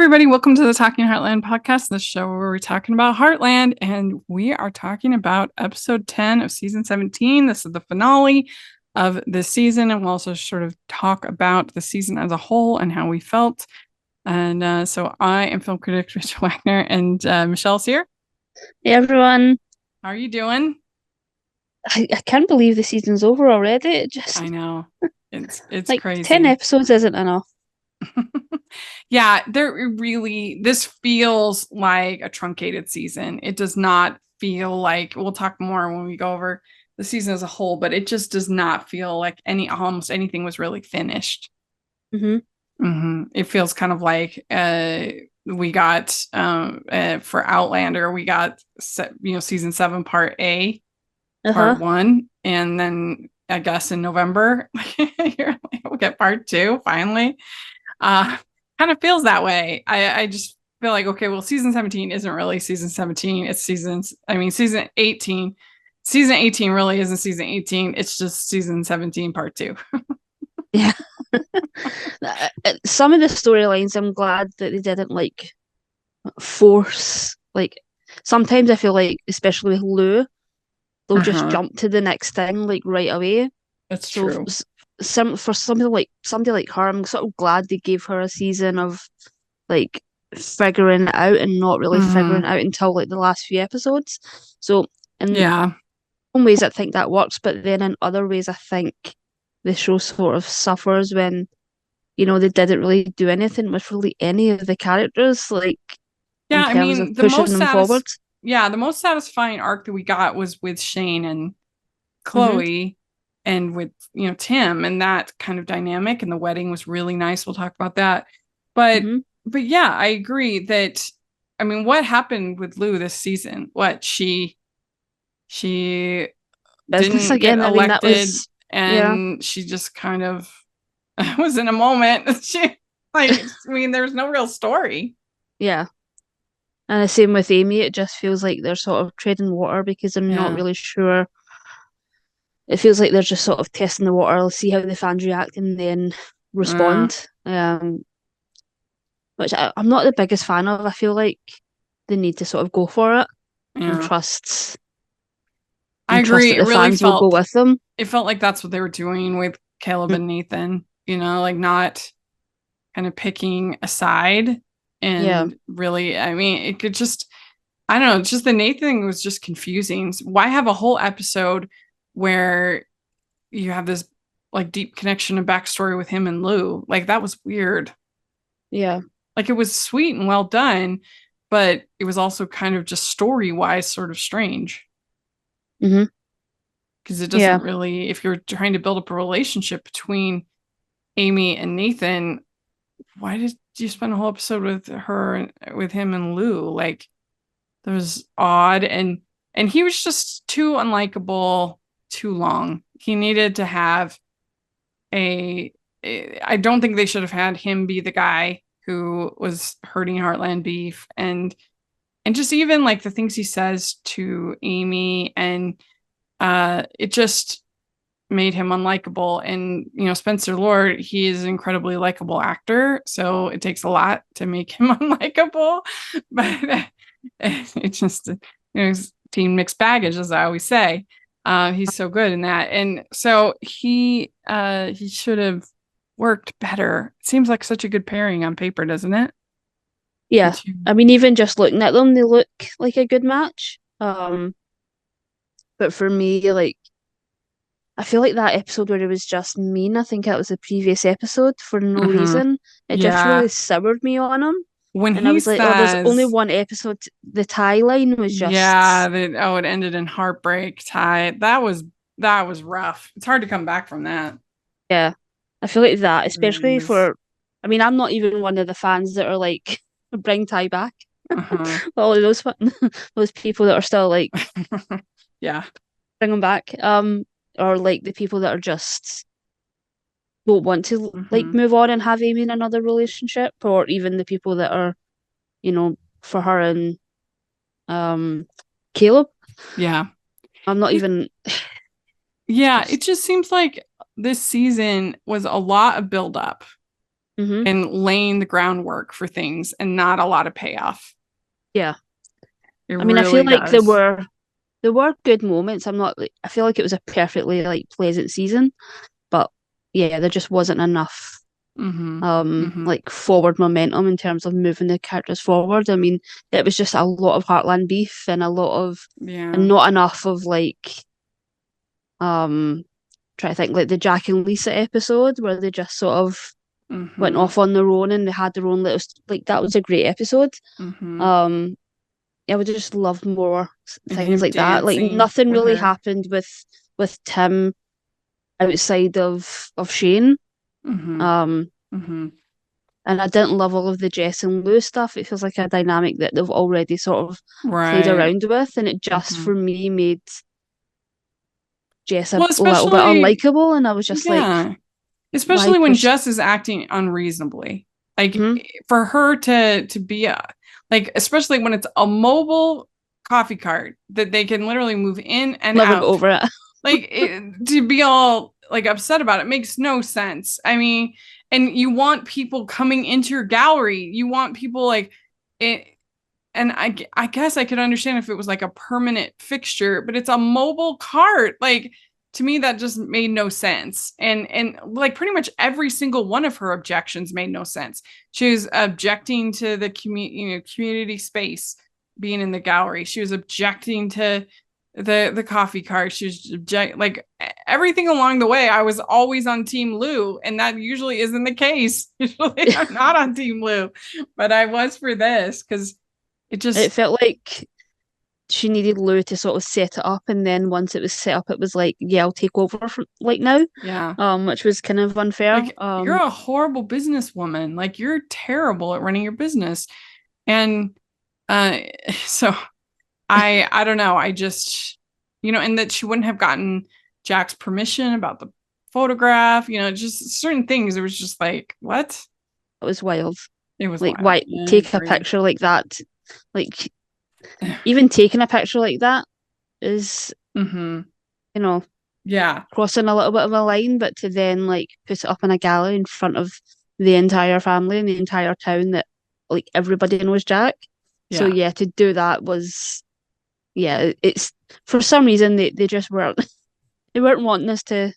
everybody. Welcome to the Talking Heartland podcast, the show where we're talking about Heartland, and we are talking about episode 10 of season 17. This is the finale of this season, and we'll also sort of talk about the season as a whole and how we felt. And so I am film critic Rachel Wagner, and Michelle's here. Hey everyone. How are you doing? I can't believe the season's over already. I know. It's like crazy. 10 episodes isn't enough. Yeah, this feels like a truncated season. It does not feel like, we'll talk more when we go over the season as a whole, but it just does not feel like almost anything was really finished. It feels kind of like we got for Outlander, we got season 7 part A, part 1, and then I guess in November we'll get part 2 finally. Kind of feels that way. I just feel like, okay, well, season 17 isn't really season 17. It's season 18. Season 18 really isn't season 18. It's just season 17 part 2. Yeah. Some of the storylines, I'm glad that they didn't force, sometimes I feel like, especially with Lou, they'll just jump to the next thing right away. That's true. For somebody like her, I'm sort of glad they gave her a season of figuring it out and not really figuring it out until the last few episodes. So in some ways I think that works, but then in other ways I think the show sort of suffers when they didn't really do anything with really any of the characters, in terms of pushing them forward. Yeah, the most satisfying arc that we got was with Shane and Chloe. And with Tim and that kind of dynamic, and the wedding was really nice. We'll talk about that, but yeah, I agree that what happened with Lou this season? What she business didn't again. get elected, and she just kind of was in a moment. There's no real story. Yeah, and the same with Amy. It just feels like they're sort of treading water because they're not really sure. It feels like they're just sort of testing the water, see how the fans react, and then respond. Which I'm not the biggest fan of. I feel like they need to sort of go for it and trust. I agree. Trust that the fans will go with them. It felt like that's what they were doing with Caleb and Nathan. Not kind of picking a side, and really, it could just, I don't know. It's just the Nathan thing was just confusing. Why have a whole episode where you have this deep connection and backstory with him and Lou? That was weird. Yeah. It was sweet and well done, but it was also kind of just story-wise sort of strange. Because it doesn't really, if you're trying to build up a relationship between Amy and Nathan, why did you spend a whole episode with him and Lou? That was odd, and he was just too unlikable too long. He needed to have I don't think they should have had him be the guy who was hurting Heartland beef, and just even the things he says to Amy, and it just made him unlikable. And Spencer Lord, he is an incredibly likable actor, so it takes a lot to make him unlikable, but it's just team mixed baggage, as I always say. He's so good in that, and so he should have worked better. It seems like such a good pairing on paper, doesn't it? Yeah, even just looking at them, they look like a good match. But for me, I feel like that episode where it was just mean, I think that was the previous episode, for no reason. It just really soured me on him. I was like, there's only one episode. The tie line was just... Yeah, it ended in heartbreak. Tie. That was rough. It's hard to come back from that. Yeah, I feel like that, especially for... I'm not even one of the fans that are bring Ty back. All of those people that are still yeah, bring him back. Or the people that are just don't want to move on and have Amy in another relationship, or even the people that are, for her and Caleb. Yeah. I'm not even... Yeah, it just seems like this season was a lot of build-up. Mm-hmm. and laying the groundwork for things and not a lot of payoff. Yeah. It I mean, I feel really like does. there were good moments. I'm not like I feel like it was a perfectly like pleasant season, but yeah, there just wasn't enough Mm-hmm. Mm-hmm. like forward momentum in terms of moving the characters forward. I mean, it was just a lot of Heartland beef and a lot of and Yeah. not enough of like try to think like the Jack and Lisa episode where they just sort of went Mm-hmm. off on their own and they had their own little like that was a great episode. Mm-hmm. Um I would just love more And things him like that. Like dancing nothing with really her. happened with Tim outside of Shane. Mm-hmm. Um Mm-hmm. and I didn't love all of the Jess and Lou stuff. It feels like a dynamic that they've already sort of played Right. around with, and it just Mm-hmm. for me made Jess a Well, little bit especially, unlikable, and I was just like, yeah. why Especially when push? Jess is acting unreasonably. Like Hmm. for her to be a like, especially when it's a mobile coffee cart that they can literally move in and Never got out. over it. Like to be all like upset about it makes no sense. I mean, and you want people coming into your gallery. You want people like it. And I guess I could understand if it was like a permanent fixture, but it's a mobile cart. Like to me, that just made no sense. And like pretty much every single one of her objections made no sense. She was objecting to the community space being in the gallery. She was objecting to the coffee cart. She was like everything along the way. I was always on Team Lou, and that usually isn't the case. Usually, I'm not on Team Lou, but I was for this because it It just, felt like she needed Lou to sort of set it up, and then once it was set up, it was like, yeah, I'll take over from like now, yeah. which was kind of unfair. Like you're a horrible businesswoman. Like you're terrible at running your business. And uh so I don't know. I just and that she wouldn't have gotten Jack's permission about the photograph, just certain things. It was just like, what? It was wild. It was Like, wild. why Yeah, I take a agree. picture like that? Like, even taking a picture like that is, Mm-hmm. you know, Yeah. crossing a little bit of a line, but to then like put it up in a gallery in front of the entire family and the entire town that like everybody knows Jack. So Yeah. yeah, to do that was yeah, it's for some reason they just weren't they weren't wanting us to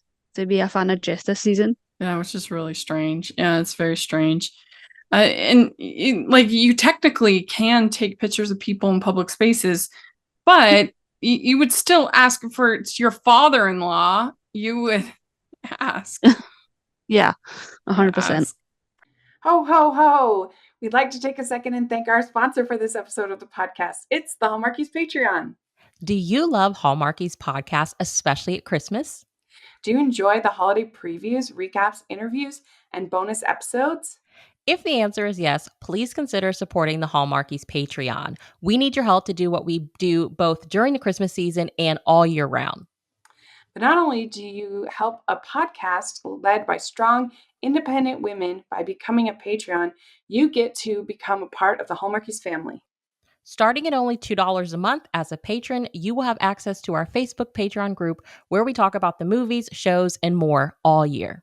be a fan of Jess this season. Yeah, which is really strange. Yeah, it's very strange. And like you technically can take pictures of people in public spaces, but you would still ask for it's your father-in-law. You would ask. Yeah, You 100%. ask. Ho, ho, ho. We'd like to take a second and thank our sponsor for this episode of the podcast. It's the Hallmarkies Patreon. Do you love Hallmarkies podcast, especially at Christmas? Do you enjoy the holiday previews, recaps, interviews, and bonus episodes? If the answer is yes, please consider supporting the Hallmarkies Patreon. We need your help to do what we do both during the Christmas season and all year round. But not only do you help a podcast led by strong, independent women by becoming a Patreon, you get to become a part of the Hallmarkies family. Starting at only $2 a month as a patron, you will have access to our Facebook Patreon group where we talk about the movies, shows, and more all year.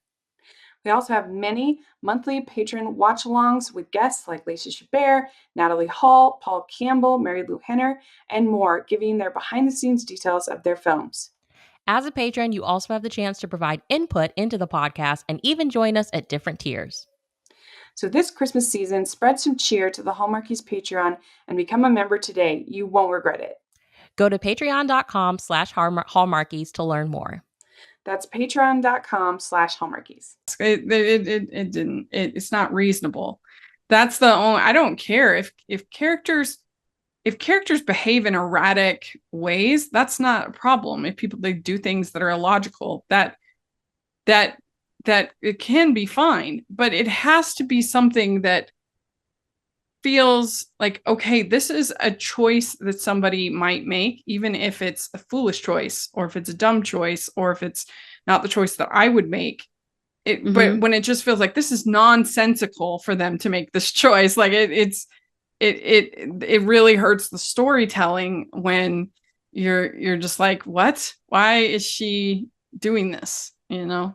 We also have many monthly patron watch-alongs with guests like Lacey Chabert, Natalie Hall, Paul Campbell, Mary Lou Henner, and more, giving their behind-the-scenes details of their films. As a patron, you also have the chance to provide input into the podcast and even join us at different tiers. So this Christmas season, spread some cheer to the Hallmarkies Patreon and become a member today. You won't regret it. Go to patreon.com/hallmarkies to learn more. That's patreon.com/hallmarkies. It didn't. It's not reasonable. That's the only. I don't care if characters behave in erratic ways. That's not a problem. If they do things that are illogical, that it can be fine. But it has to be something that feels like, okay, this is a choice that somebody might make, even if it's a foolish choice or if it's a dumb choice or if it's not the choice that I would make. But when it just feels like this is nonsensical for them to make this choice, like it really hurts the storytelling when you're just like, what? Why is she doing this? And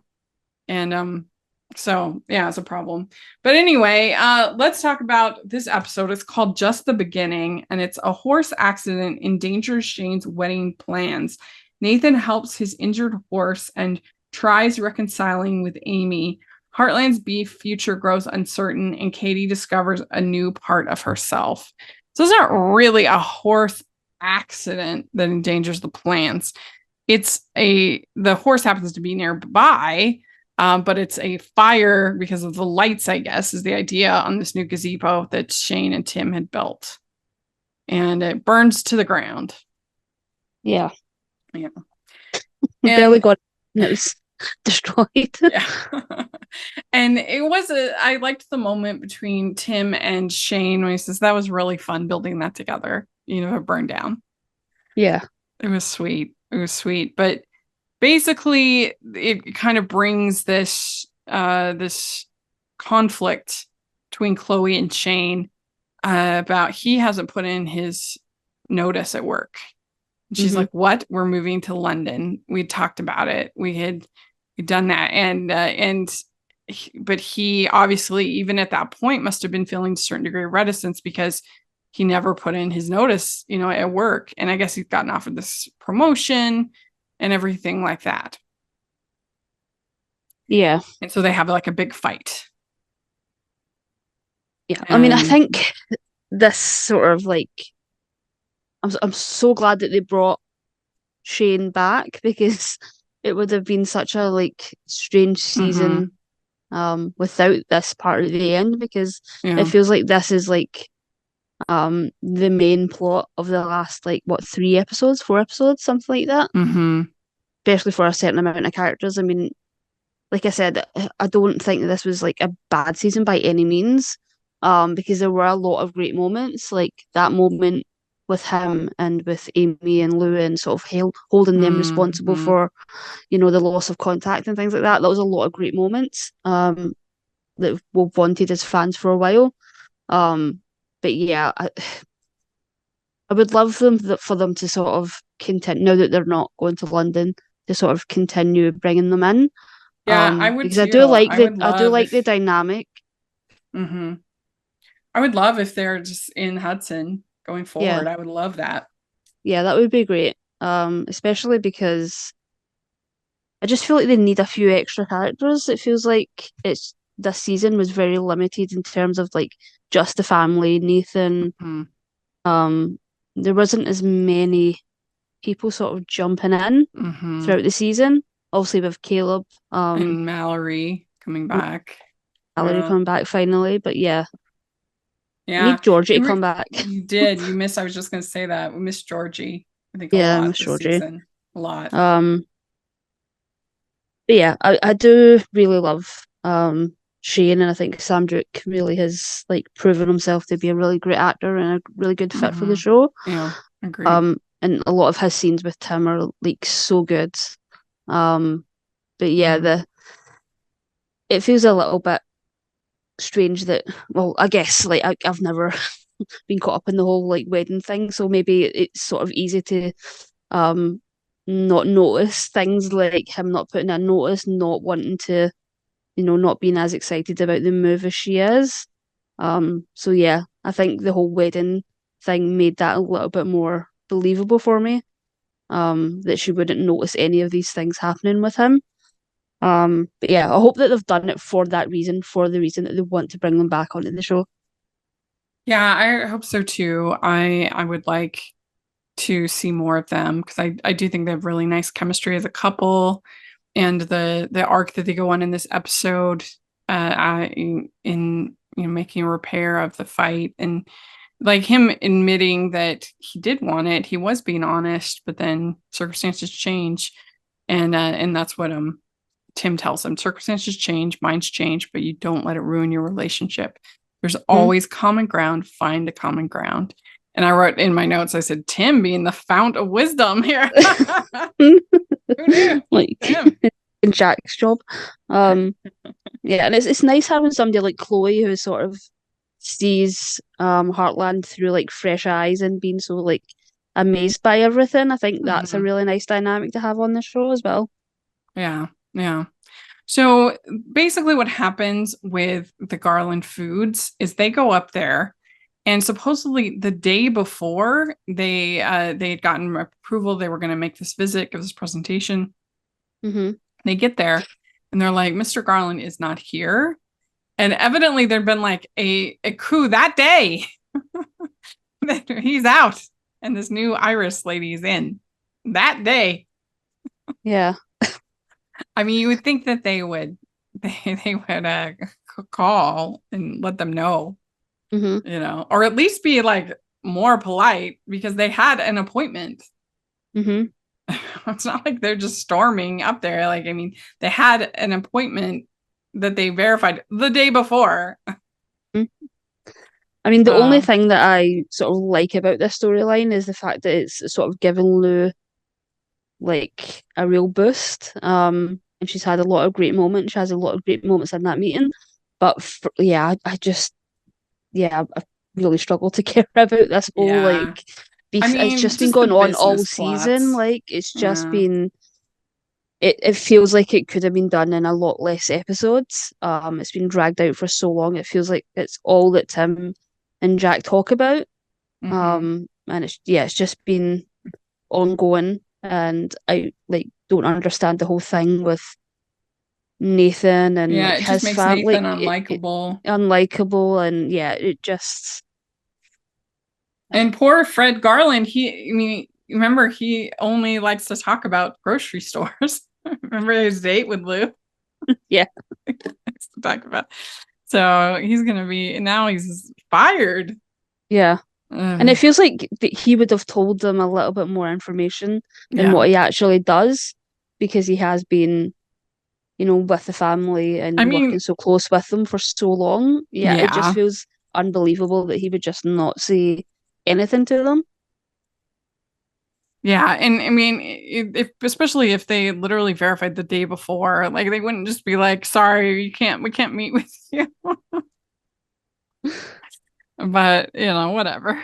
So yeah, it's a problem. But anyway, let's talk about this episode. It's called Just the Beginning, and it's a horse accident endangers Shane's wedding plans. Nathan helps his injured horse and tries reconciling with Amy. Heartland's beef future grows uncertain, and Katie discovers a new part of herself. So it's not really a horse accident that endangers the plans. The horse happens to be nearby, but it's a fire because of the lights, I guess, is the idea on this new gazebo that Shane and Tim had built. And it burns to the ground. Yeah. Yeah. We barely got it, and it was destroyed. Yeah. And I liked the moment between Tim and Shane when he says, that was really fun building that together. It burned down. Yeah. It was sweet. It was sweet. But basically, it kind of brings this conflict between Chloe and Shane about he hasn't put in his notice at work. And she's like, "What? We're moving to London. We talked about it. We'd done that." But he obviously, even at that point, must have been feeling a certain degree of reticence because he never put in his notice, at work. And I guess he's gotten offered this promotion and everything like that. Yeah. And so they have like a big fight. Yeah. I mean, I think this sort of like, I'm so glad that they brought Shane back, because it would have been such a like strange season without this part at the end, because it feels like this is like the main plot of the last like 4 episodes, something like that. Especially for a certain amount of characters. I mean, like I said, I don't think this was like a bad season by any means, because there were a lot of great moments, like that moment with him and with Amy and Lou, and sort of holding them responsible for, the loss of contact and things like that. That was a lot of great moments that we've wanted as fans for a while. But yeah, I would love for them to sort of continue, now that they're not going to London, to sort of continue bringing them in. Yeah, I would because too. I do like the dynamic. I would love if they're just in Hudson going forward. I would love that. Yeah, that would be great. Especially because I just feel like they need a few extra characters. It feels like this season was very limited in terms of like just the family, Nathan. There wasn't as many people sort of jumping in throughout the season. Obviously with Caleb. And Mallory coming back. Coming back finally, but yeah. Yeah. We need Georgie to come back. You did. I was just going to say that. We missed Georgie. I think a lot this season. A lot. But yeah, I do really love Shane, and I think Sam Drake really has like proven himself to be a really great actor and a really good fit for the show. Yeah, agreed. And a lot of his scenes with Tim are like so good. But yeah, it feels a little bit strange that, well, I guess like I've never been caught up in the whole like wedding thing, so maybe it's sort of easy to not notice things like him not putting a notice, not wanting to, not being as excited about the move as she is. So yeah, I think the whole wedding thing made that a little bit more believable for me. That she wouldn't notice any of these things happening with him. But yeah, I hope that they've done it for that reason, for the reason that they want to bring them back onto the show. Yeah, I hope so too. I would like to see more of them, because I do think they have really nice chemistry as a couple, and the arc that they go on in this episode, in making a repair of the fight, and like him admitting that he did want it, he was being honest, but then circumstances change, and that's what Tim tells him. Circumstances change, minds change, but you don't let it ruin your relationship. There's always common ground. Find the common ground. And I wrote in my notes, I said, Tim being the fount of wisdom here. Who knew? Like in Jack's job. Yeah, and it's nice having somebody like Chloe who sort of sees Heartland through like fresh eyes and being so like amazed by everything. I think that's a really nice dynamic to have on the show as well. Yeah. So basically what happens with the Garland Foods is they go up there, and supposedly the day before they had gotten approval, they were going to make this visit, give this presentation. Mm-hmm. They get there and they're like, Mr. Garland is not here. And evidently there'd been like a coup that day. He's out and this new Iris lady's in that day. Yeah. I mean, you would think that they would call and let them know, Mm-hmm. you know, or at least be like more polite because they had an appointment. Mm-hmm. It's not like they're just storming up there. Like, I mean, they had an appointment that they verified the day before. I mean, the only thing that I sort of like about this storyline is the fact that it's sort of given Lou like a real boost. And she's had a lot of great moments. She has a lot of great moments in that meeting. But I just, I really struggle to care about this whole Yeah. I mean, it's just been just going the on all business season. plots. Like it's just Yeah. been. It feels like it could have been done in a lot less episodes. It's been dragged out for so long. It feels like it's all that Tim and Jack talk about. Mhm. And it's just been ongoing, and I like don't understand the whole thing with Nathan and Yeah, like it just his makes family, Nathan unlikable. unlikable, and yeah, it just And poor Fred Garland, I mean, remember, he only likes to talk about grocery stores. Remember his date with Lou? Yeah. Likes to talk about. So he's gonna be now. He's fired. Yeah. And it Ugh. feels like that he would have told them a little bit more information than Yeah. what he actually does, because he has been, with the family I and mean, working so close with them for so long. Yeah, it just yeah. feels unbelievable that he would just not say anything to them. Yeah, and I mean, if especially if they literally verified the day before, like they wouldn't just be like, "Sorry, we can't meet with you." But whatever.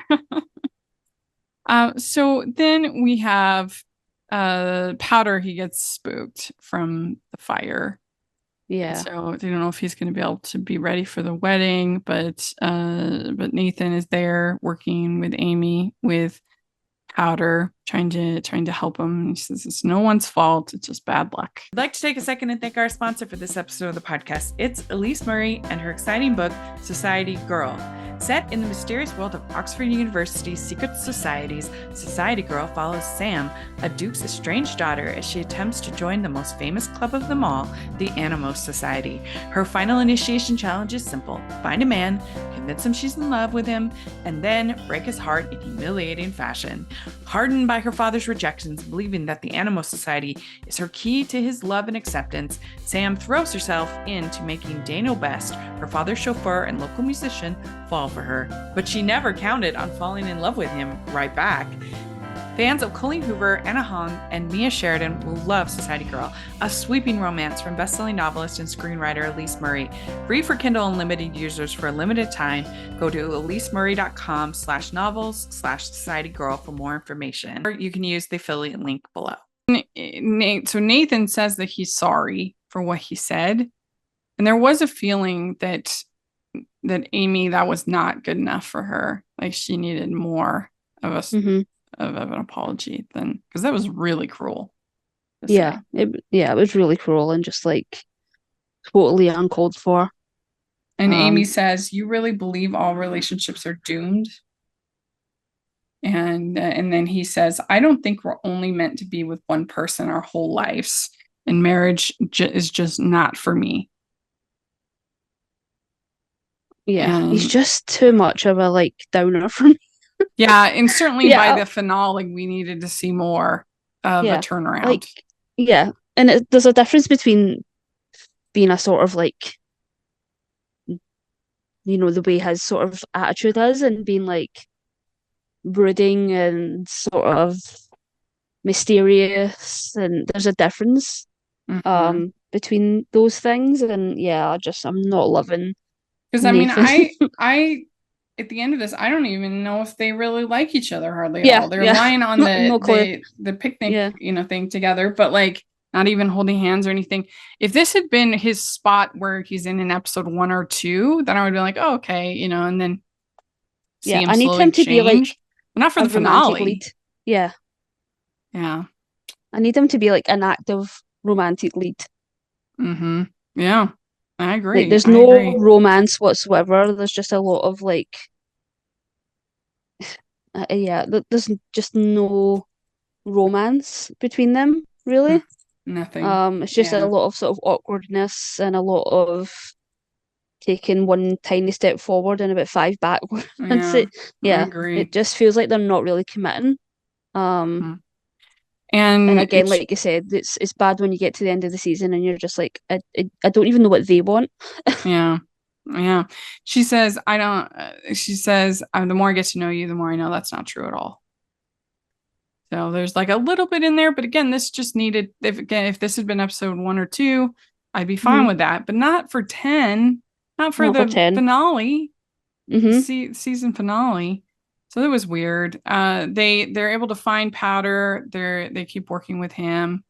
So then we have Powder. He gets spooked from the fire. Yeah. So they don't know if he's going to be able to be ready for the wedding, but Nathan is there working with Amy with Powder, trying to help him. He says it's no one's fault, it's just bad luck. I'd like to take a second and thank our sponsor for this episode of the podcast. It's Elise Murray and her exciting book, Society Girl. Set in the mysterious world of Oxford University's secret societies, Society Girl follows Sam, a duke's estranged daughter, as she attempts to join the most famous club of them all, the Animos Society. Her final initiation challenge is simple: find a man, convince him she's in love with him, and then break his heart in humiliating fashion. Hardened by her father's rejections, believing that the Animos Society is her key to his love and acceptance, Sam throws herself into making Daniel Best, her father's chauffeur and local musician, fall for her. But she never counted on falling in love with him right back. Fans of Colleen Hoover, Anna Hong, and Mia Sheridan will love Society Girl, a sweeping romance from bestselling novelist and screenwriter Elise Murray. Free for Kindle Unlimited users for a limited time. Go to elisemurray.com/novels/Society Girl for more information. Or you can use the affiliate link below. So Nathan says that he's sorry for what he said. And there was a feeling that Amy, that was not good enough for her. Like she needed more of a of an apology then, because that was really cruel. Yeah, it was really cruel and just like totally uncalled for. And Amy says, "You really believe all relationships are doomed?" And then he says, "I don't think we're only meant to be with one person our whole lives, and marriage is just not for me." Yeah, he's just too much of a like downer for me. Yeah, and certainly by the finale, we needed to see more of a turnaround. Like, yeah, and there's a difference between being a sort of like, the way his sort of attitude is, and being like brooding and sort of mysterious, and there's a difference between those things, and yeah, I'm not loving. Because I mean, I at the end of this, I don't even know if they really like each other hardly at all. They're lying on the picnic, thing together, but like not even holding hands or anything. If this had been his spot where he's in episode 1 or 2, then I would be like, oh, okay, you know, and then see Yeah, him I need slowly him to be like change. But not for a the romantic finale. lead. Yeah, Yeah. I need him to be like an active romantic lead. Mm-hmm. Yeah. I agree. Like, there's I no agree. romance whatsoever. There's just a lot of like, there's just no romance between them, really. Nothing. It's just a Yeah. lot of sort of awkwardness and a lot of taking one tiny step forward and about five backwards. Yeah. I Yeah, agree. it just feels like they're not really committing. Mhm. And And again, like you said, it's bad when you get to the end of the season and you're just like, I don't even know what they want. yeah. Yeah. She says, I don't, she says, the more I get to know you, the more I know that's not true at all. So there's like a little bit in there, but again, this just needed, if this had been episode 1 or 2, I'd be fine with that, but not for 10, not for Not for the 10. finale, Mm-hmm. season finale. So that was weird. They're able to find Powder. They keep working with him,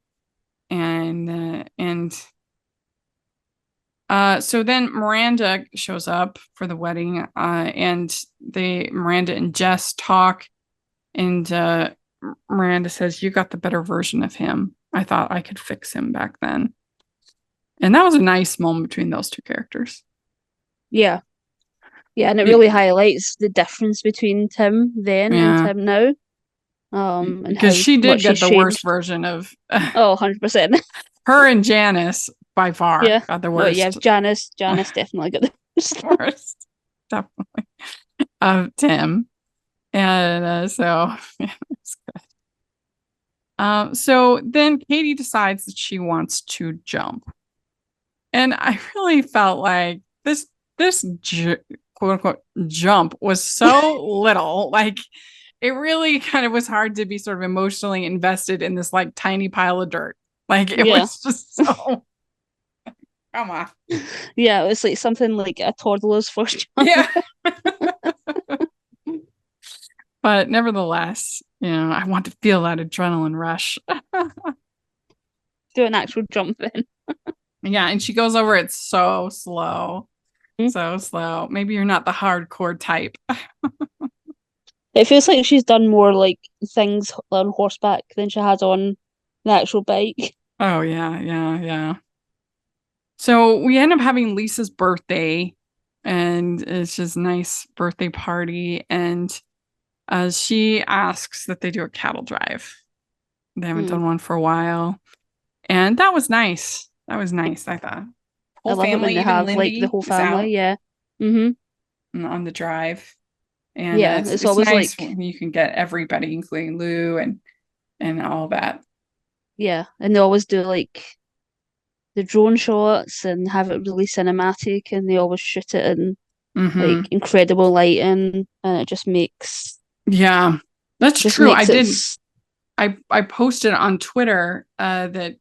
and so then Miranda shows up for the wedding, and Miranda and Jess talk, and Miranda says, "You got the better version of him. I thought I could fix him back then." And that was a nice moment between those two characters. Yeah. Yeah, and it really highlights the difference between Tim then and Tim now. And Because how she did much get he's the worst changed. version of Oh, 100%. her and Janice by far Yeah. got the No, yeah, worst. Janice definitely got the worst. Worst, definitely, of Tim. And so yeah, it's good. So then Katie decides that she wants to jump. And I really felt like this quote unquote jump was so little. Like, it really kind of was hard to be sort of emotionally invested in this like tiny pile of dirt. Like, it Yeah. was just so come on. Yeah, it was like something like a toddler's first jump. Yeah. But nevertheless, you know, I want to feel that adrenaline rush. Do an actual jump then. Yeah, and she goes over it so slow. Mm. So slow. Maybe you're not the hardcore type. It feels like she's done more like things on horseback than she has on the actual bike. Oh, yeah, yeah, yeah. So we end up having Lisa's birthday, and it's just a nice birthday party. And she asks that they do a cattle drive. They haven't done one for a while. And that was nice. That was nice, I thought. I love it when they have like the whole family, yeah. Mm-hmm. On the drive. And Yeah, it's always nice like when you can get everybody, including Lou and all that. yeah, and they always do like the drone shots and have it really cinematic, and they always shoot it in like incredible lighting, and it just makes that's just true. makes I posted on Twitter that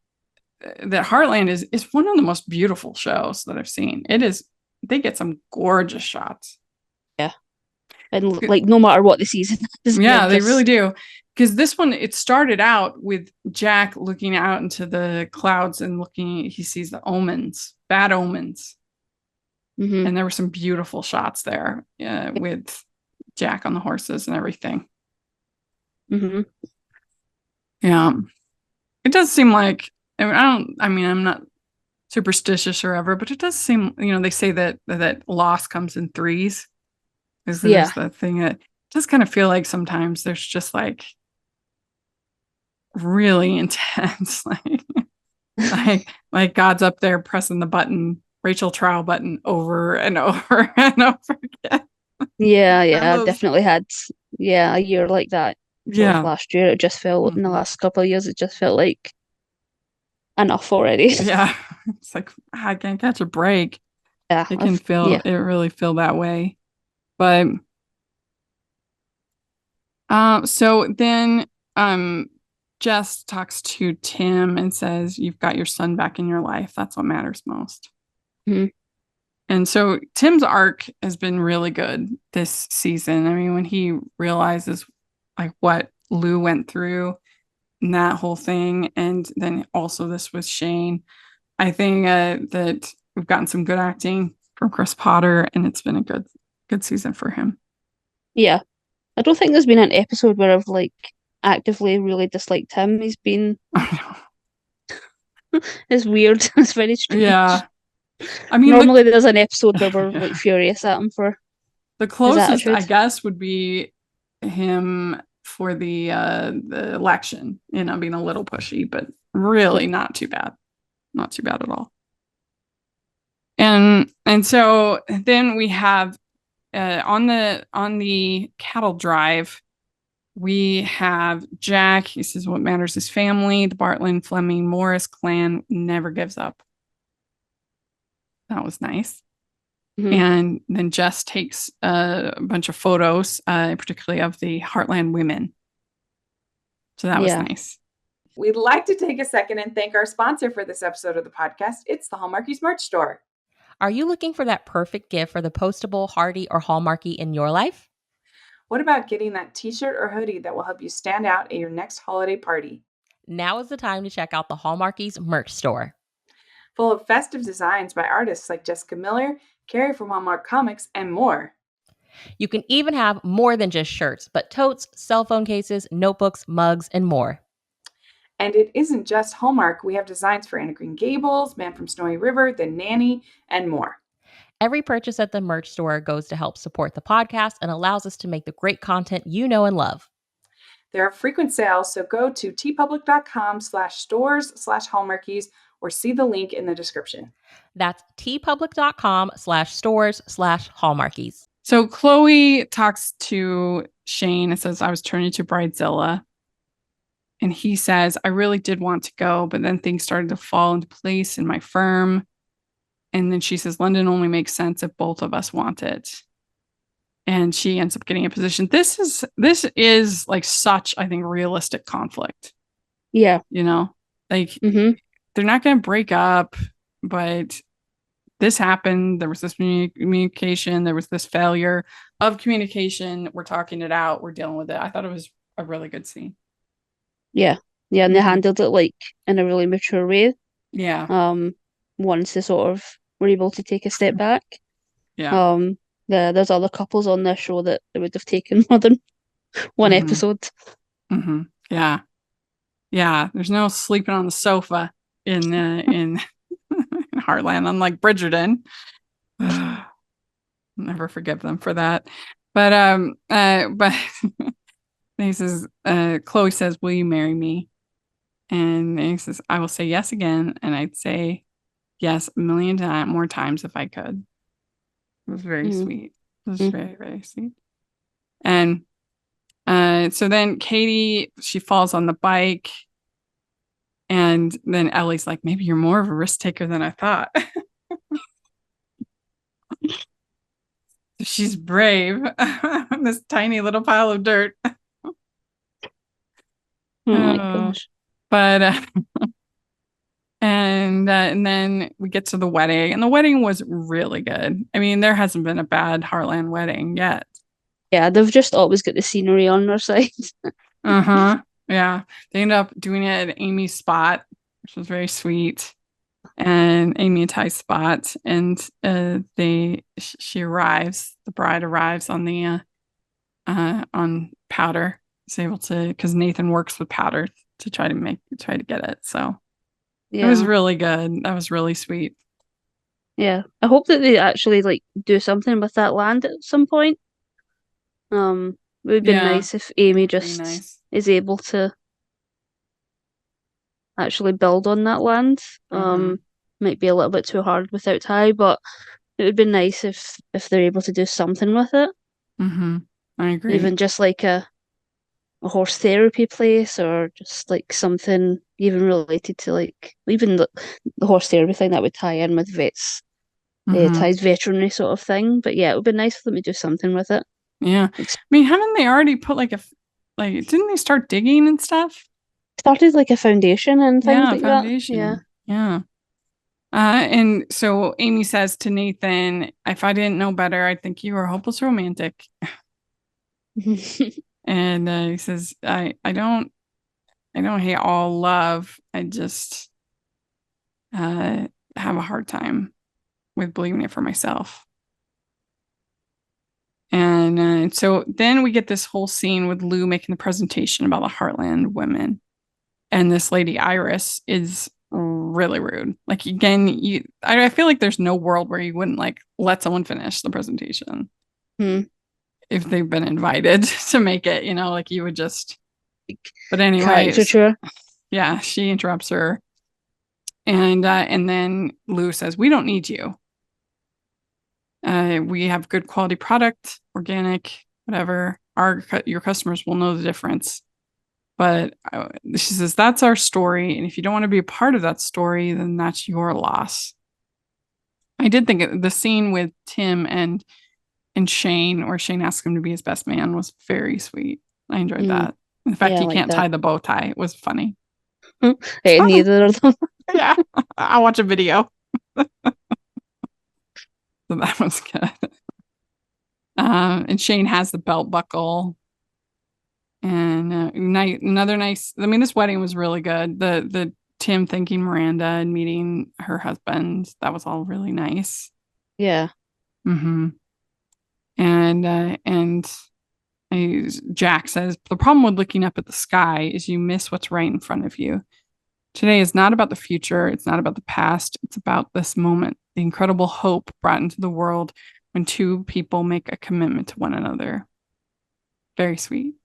Heartland is one of the most beautiful shows that I've seen. It is. They get some gorgeous shots. yeah, and like no matter what the season is, yeah, they really do. Because this one, it started out with Jack looking out into the clouds and he sees the omens, bad omens. And there were some beautiful shots there with Jack on the horses and everything. Yeah. It does seem like, I'm not superstitious or ever, but it does seem, they say that loss comes in threes. There's the thing that does kind of feel like sometimes there's just like really intense, like God's up there pressing the button, Rachel Trowell button over and over and over again. Yeah, I've definitely had a year like that. Yeah. Last year it just felt in the last couple of years it just felt like enough already. Yeah. It's like I can't catch a break. Yeah. It can feel it really feel that way. But so then Jess talks to Tim and says, "You've got your son back in your life. That's what matters most." And so Tim's arc has been really good this season. I mean, when he realizes like what Lou went through, that whole thing, and then also this with Shane. I think that we've gotten some good acting from Chris Potter, and it's been a good season for him. Yeah. I don't think there's been an episode where I've like actively really disliked him. He's been it's weird. It's very strange. Yeah. I mean, Normally there's an episode where we're like furious at him for the his closest, I attitude. guess, would be him for the election, being a little pushy, but really not too bad. Not too bad at all. And so then we have on the cattle drive, we have Jack. He says what matters is family. The Bartland, Fleming, Morris clan never gives up. That was nice. Mhm. And then Jess takes a bunch of photos, particularly of the Heartland women. So that was Yeah. nice. We'd like to take a second and thank our sponsor for this episode of the podcast. It's the Hallmarkies merch store. Are you looking for that perfect gift for the postable, Hardy, or Hallmarky in your life? What about getting that t-shirt or hoodie that will help you stand out at your next holiday party? Now is the time to check out the Hallmarkies merch store. Full of festive designs by artists like Jessica Miller, Carrie from Hallmark Comics, and more. You can even have more than just shirts, but totes, cell phone cases, notebooks, mugs, and more. And it isn't just Hallmark. We have designs for Anna Green Gables, Man from Snowy River, The Nanny, and more. Every purchase at the merch store goes to help support the podcast and allows us to make the great content you know and love. There are frequent sales, so go to tpublic.com/stores/hallmarkies or see the link in the description. That's tpublic.com/stores/hallmarkies. So Chloe talks to Shane and says, I was turning to Bridezilla. And he says, I really did want to go, but then things started to fall into place in my firm. And then she says, London only makes sense if both of us want it. And she ends up getting a position. This is like such, I think, realistic conflict. Yeah. Like Mm-hmm. they're not going to break up, but this happened. There was this communication. There was this failure of communication. We're talking it out. We're dealing with it. I thought it was a really good scene. Yeah. Yeah, and they handled it like in a really mature way. Yeah. Once they sort of were able to take a step back. Yeah. There's other couples on this show that it would have taken more than one episode. Mm-hmm. Yeah. Yeah. There's no sleeping on the sofa in in Heartland, unlike Bridgerton. Never forgive them for that. But he says, Chloe says, will you marry me? And he says, I will say yes again. And I'd say yes a million more times if I could. It was very sweet. It was very, very sweet. And so then Katie, she falls on the bike. And then Ellie's like, maybe you're more of a risk taker than I thought. She's brave. This tiny little pile of dirt. Oh my gosh. But and then we get to the wedding, and the wedding was really good. I mean, there hasn't been a bad Heartland wedding yet. Yeah, they've just always got the scenery on their side. Yeah, they end up doing it at Amy's spot, which was very sweet, and Amy and Ty's spot, and she arrives. The bride arrives on the on powder. Is able to, because Nathan works with powder to try to get it. So Yeah. it was really good. That was really sweet. Yeah, I hope that they actually like do something with that land at some point. It would be nice if Amy just is able to actually build on that land. Might be a little bit too hard without Ty, but it would be nice if they're able to do something with it. I agree. Even just like a horse therapy place, or just like something even related to like even the horse therapy thing that would tie in with vets. Ty's veterinary sort of thing. But yeah, it would be nice for them to do something with it. Yeah. I mean, haven't they already put didn't they start digging and stuff? Started like a foundation and things like foundation. that. Yeah. And so Amy says to Nathan, if I didn't know better, I'd think you were a hopeless romantic. And he says, I don't, don't hate all love. I just have a hard time with believing it for myself. And so then we get this whole scene with Lou making the presentation about the Heartland women. And this lady Iris is really rude. Like, again, I feel like there's no world where you wouldn't like let someone finish the presentation if they've been invited to make it, like you would just. But anyways, yeah, she interrupts her. And then Lou says, "We don't need you. We have good quality product, organic, whatever. Your customers will know the difference." But she says, "That's our story. And if you don't want to be a part of that story, then that's your loss." I did think the scene with Tim and Shane, where Shane asks him to be his best man, was very sweet. I enjoyed that. In fact, he can't tie the bow tie. It was funny. Hey, neither of them. Yeah, I'll watch a video. So that was good. And Shane has the belt buckle. And another nice. I mean, this wedding was really good. The Tim thanking Miranda and meeting her husband, that was all really nice. Yeah. Mm-hmm. And Jack says, "The problem with looking up at the sky is you miss what's right in front of you. Today is not about the future. It's not about the past. It's about this moment, the incredible hope brought into the world when two people make a commitment to one another." Very sweet.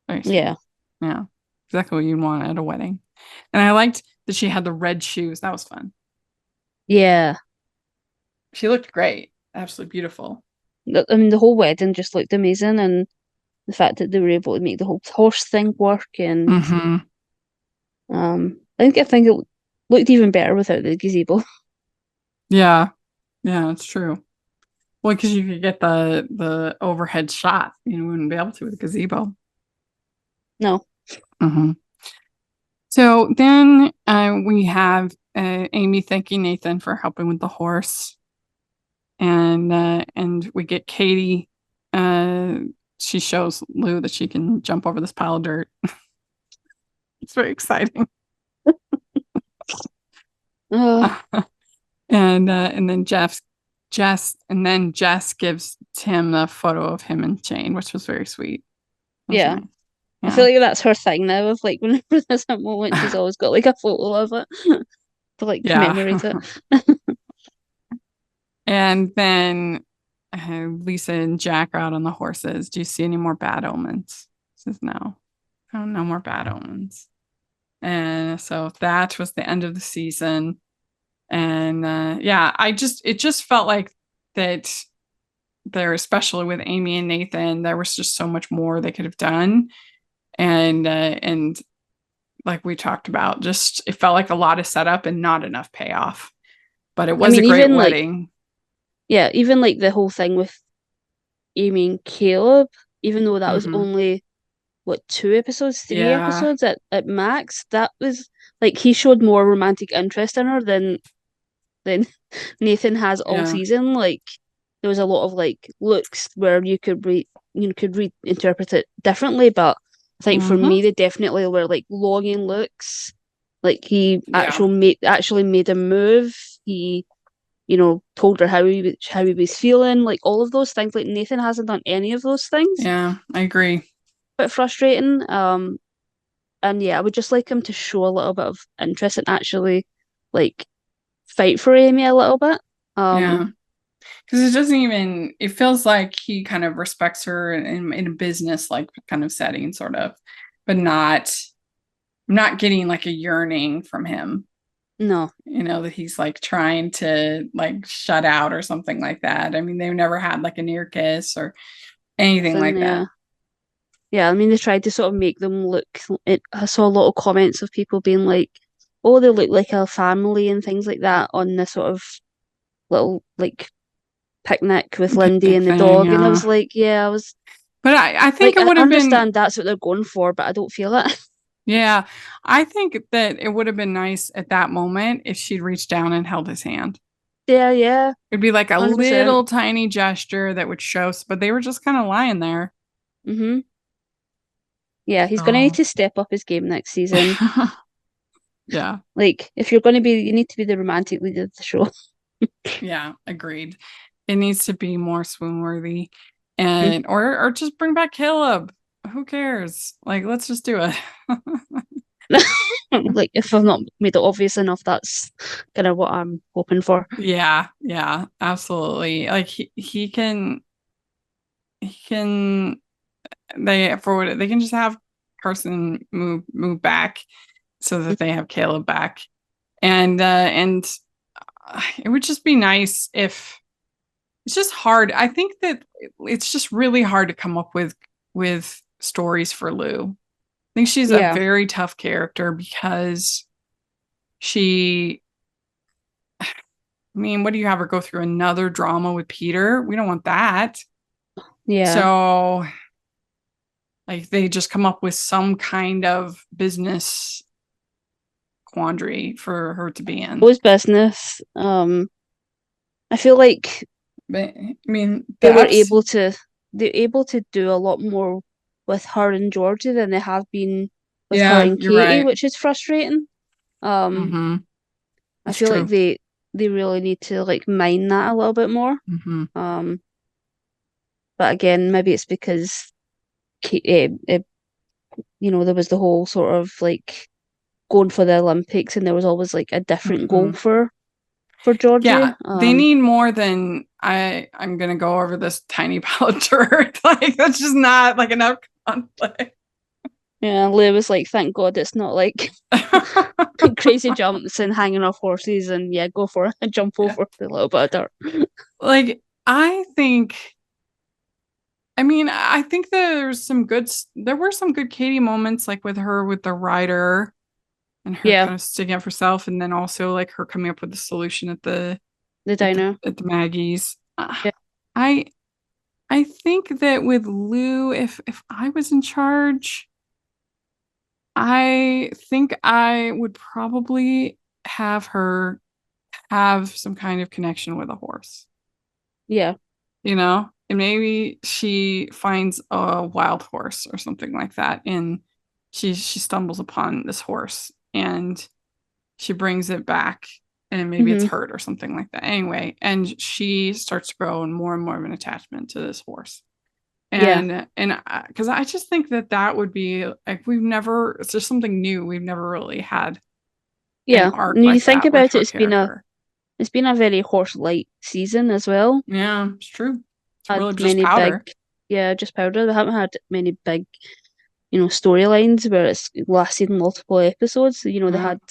Very sweet. Yeah. Yeah. Exactly what you'd want at a wedding. And I liked that she had the red shoes. That was fun. Yeah. She looked great. Absolutely beautiful. I mean, the whole wedding just looked amazing, and the fact that they were able to make the whole horse thing work, and I think it looked even better without the gazebo. Yeah, it's true. Well, because you could get the overhead shot, you wouldn't be able to with a gazebo. No. So then we have Amy thanking Nathan for helping with the horse, and we get Katie. She shows Lou that she can jump over this pile of dirt. It's very exciting. And then Jess gives Tim the photo of him and Jane, which was very sweet. Yeah. Nice. I feel like that's her thing now. Of like, whenever there's a moment, she's always got like a photo of it to like commemorate it. And then Lisa and Jack are out on the horses. "Do you see any more bad omens?" He says, "No, no more bad omens." And so that was the end of the season. And it just felt like that there, especially with Amy and Nathan, there was just so much more they could have done. And like we talked about, just it felt like a lot of setup and not enough payoff. But it was a great wedding. Even like the whole thing with Amy and Caleb, even though that was only what, 2 episodes, 3 episodes at max, that was like he showed more romantic interest in her than Nathan has all season. Like there was a lot of like looks where you could reinterpret it differently, but I think for me they definitely were like longing looks. Like he actually made a move. He told her how he was feeling, like all of those things. Like Nathan hasn't done any of those things. Yeah, I agree. Bit frustrating. And yeah, I would just like him to show a little bit of interest and actually like fight for Amy a little bit. Because it feels like he kind of respects her in a business like kind of setting, sort of, but not getting like a yearning from him. No. That he's like trying to like shut out or something like that. I mean, they've never had like an ear kiss or anything like that. Yeah, I mean, they tried to sort of make them look. I saw a lot of comments of people being like, "Oh, they look like a family" and things like that on the sort of little like picnic with Lindy and the dog. And I was like, But I think like, it would have been. I understand that's what they're going for, but I don't feel it. Yeah, I think that it would have been nice at that moment if she'd reached down and held his hand. Yeah. It'd be like a 100%. little tiny gesture that would show, but they were just kind of lying there. Yeah, he's gonna need to step up his game next season. Yeah. Like, if you're gonna be, you need to be the romantic lead of the show. Yeah, agreed. It needs to be more swoon worthy, and or just bring back Caleb. Who cares? Like, let's just do it. Like, if I've not made it obvious enough, that's kind of what I'm hoping for. Yeah, absolutely. Like he can they can just have Carson move back so that they have Caleb back, and it would just be nice if it's just hard. I think that it's just really hard to come up with stories for Lou. I think she's a very tough character because she, I mean, what do you have her go through another drama with Peter? We don't want that. Yeah. So like they just come up with some kind of business quandary for her to be in. Always business. I feel like But I mean, they're able to do a lot more with her and Georgie than they have been with her and Katie, right. which is frustrating. Mm-hmm. I feel like they really need to like mine that a little bit more. Mm-hmm. But again, maybe it's because there was the whole sort of like going for the Olympics, and there was always like a different goal for Georgie. Yeah, they need more than I'm gonna go over this tiny pile of dirt. Like that's just not like enough conflict. Yeah, Lou was like, thank God it's not like crazy jumps and hanging off horses and go for a jump over the little bit of dirt. Like I think there were some good Katie moments, like with her with the rider and her kind of sticking up for herself, and then also like her coming up with the solution at the diner at the Maggie's. I think that with Lou, if I was in charge, I think I would probably have her have some kind of connection with a horse. Yeah. And maybe she finds a wild horse or something like that, and she stumbles upon this horse and she brings it back, and maybe it's hurt or something like that. Anyway, and she starts to grow more and more of an attachment to this horse. And because I just think that would be like it's just something new. We've never really had. Yeah, an arc and like you think that about it, character. it's been a very horse light season as well. Yeah, it's true. It's Had really many just powder. just powder. We haven't had many big, storylines where it's lasted multiple episodes. They had,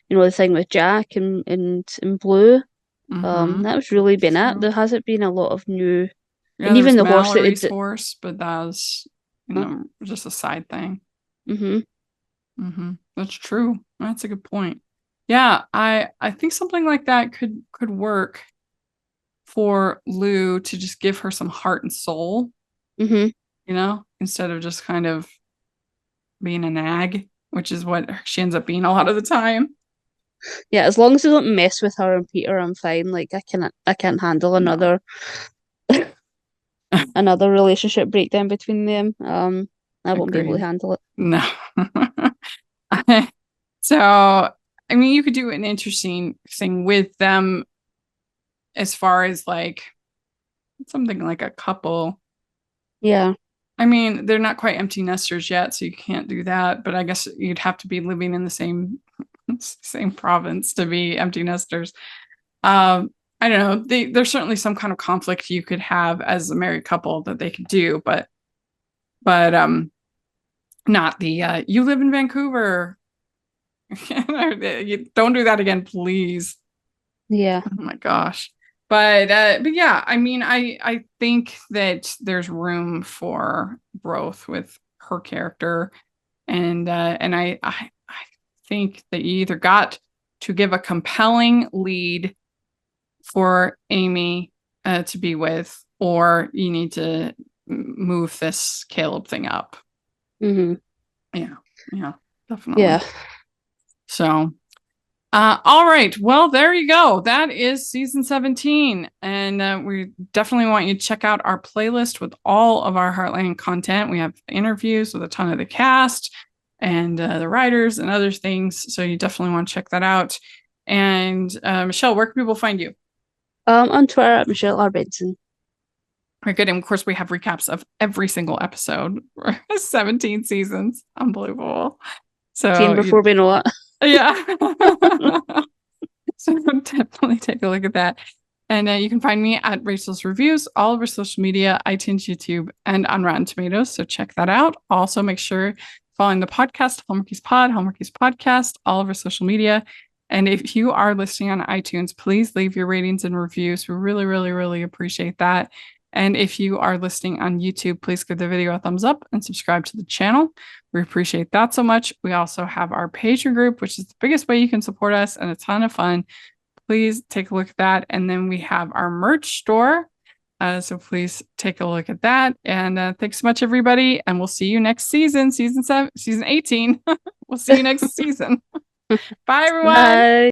the thing with Jack and Blue. That was really been it. There hasn't been a lot of new. Yeah, and even the Mallory's horse horse, but that was just a side thing. That's true. That's a good point. Yeah, I think something like that could work for Lou, to just give her some heart and soul. Instead of just kind of being a nag, which is what she ends up being a lot of the time. Yeah, as long as they don't mess with her and Peter, I'm fine. Like I can't handle another another relationship breakdown between them. I won't be able to handle it. No. So, I mean, you could do an interesting thing with them as far as like something like a couple. Yeah. I mean, they're not quite empty nesters yet, so you can't do that. But I guess you'd have to be living in the same province to be empty nesters. I don't know. There's certainly some kind of conflict you could have as a married couple that they could do, but not the you live in Vancouver. Don't do that again, please. Yeah. Oh my gosh. But yeah, I mean, I think that there's room for growth with her character, and I think that you either got to give a compelling lead for Amy to be with, or you need to move this Caleb thing up. Yeah, definitely. Yeah. So All right. Well, there you go. That is season 17. And we definitely want you to check out our playlist with all of our Heartland content. We have interviews with a ton of the cast and the writers and other things. So you definitely want to check that out. And Michelle, where can people find you? On Twitter at Michelle R. Benson. Very good. And of course, we have recaps of every single episode. 17 seasons. Unbelievable. So Before we know it. Yeah. So definitely take a look at that. And you can find me at Rachel's Reviews, all over social media, iTunes, YouTube, and on Rotten Tomatoes. So check that out. Also, make sure following the podcast, Hallmarkies Pod, Hallmarkies Podcast, all over social media. And if you are listening on iTunes, please leave your ratings and reviews. We really, really, really appreciate that. And if you are listening on YouTube, please give the video a thumbs up and subscribe to the channel. We appreciate that so much. We also have our Patreon group, which is the biggest way you can support us and a ton of fun. Please take a look at that. And then we have our merch store. So please take a look at that. And thanks so much, everybody. And we'll see you next season, season 18. We'll see you next season. Bye, everyone. Bye.